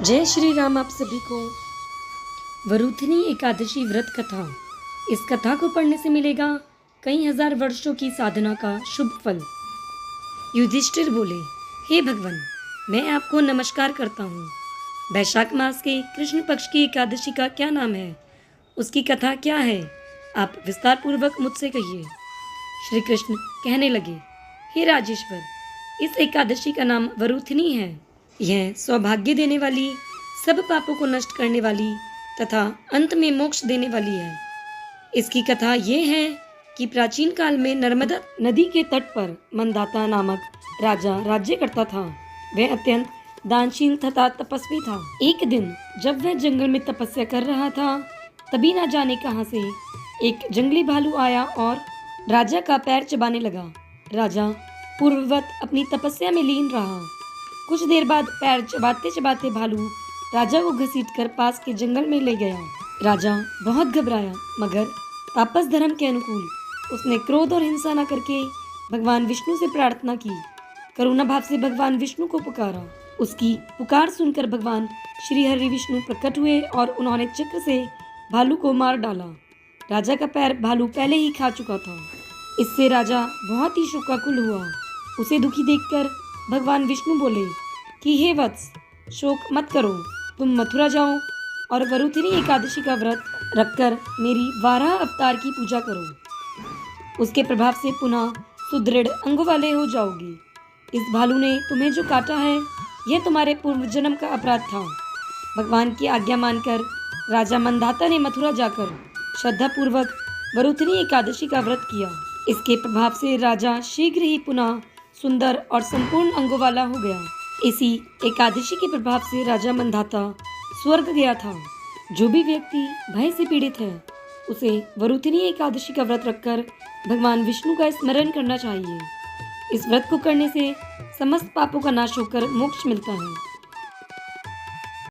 जय श्री राम। आप सभी को वरुथिनी एकादशी व्रत कथा। इस कथा को पढ़ने से मिलेगा कई हजार वर्षों की साधना का शुभ फल। युधिष्ठिर बोले, हे भगवान, मैं आपको नमस्कार करता हूँ। वैशाख मास के कृष्ण पक्ष की एकादशी का क्या नाम है? उसकी कथा क्या है? आप विस्तार पूर्वक मुझसे कहिए। श्री कृष्ण कहने लगे, हे राजेश्वर, इस एकादशी का नाम वरुथिनी है। यह सौभाग्य देने वाली, सब पापों को नष्ट करने वाली तथा अंत में मोक्ष देने वाली है। इसकी कथा ये है कि प्राचीन काल में नर्मदा नदी के तट पर मंदाता नामक राजा राज्य करता था। वह अत्यंत दानशील तथा तपस्वी था। एक दिन जब वह जंगल में तपस्या कर रहा था, तभी न जाने कहां से एक जंगली भालू आया और राजा का पैर चबाने लगा। राजा पूर्ववत अपनी तपस्या में लीन रहा। कुछ देर बाद पैर चबाते चबाते भालू राजा को घसीटकर पास के जंगल में ले गया। राजा बहुत घबराया, मगर तापस धर्म के अनुकूल उसने क्रोध और हिंसा न करके भगवान विष्णु से प्रार्थना की। करुणा भाव से भगवान विष्णु को पुकारा। उसकी पुकार सुनकर भगवान श्री हरि विष्णु प्रकट हुए और उन्होंने चक्र से भालू को मार डाला। राजा का पैर भालू पहले ही खा चुका था। इससे राजा बहुत ही शोकाकुल हुआ। उसे दुखी देखकर भगवान विष्णु बोले कि हे वत्स, शोक मत करो, तुम मथुरा जाओ और वरुथिनी एकादशी का व्रत रखकर मेरी 12 अवतार की पूजा करो। उसके प्रभाव से पुनः सुदृढ़ अंगों वाले हो जाओगे। इस भालू ने तुम्हें जो काटा है, यह तुम्हारे पूर्व जन्म का अपराध था। भगवान की आज्ञा मानकर राजा मंदाता ने मथुरा जाकर श्रद्धापूर्वक वरुथिनी एकादशी का व्रत किया। इसके प्रभाव से राजा शीघ्र ही पुनः सुंदर और संपूर्ण अंगों वाला हो गया। इसी एकादशी के प्रभाव से राजा मंदाता स्वर्ग गया था। जो भी व्यक्ति भय से पीड़ित है, उसे वरुथिनी एकादशी का व्रत रखकर भगवान विष्णु का स्मरण करना चाहिए। इस व्रत को करने से समस्त पापों का नाश होकर मोक्ष मिलता है।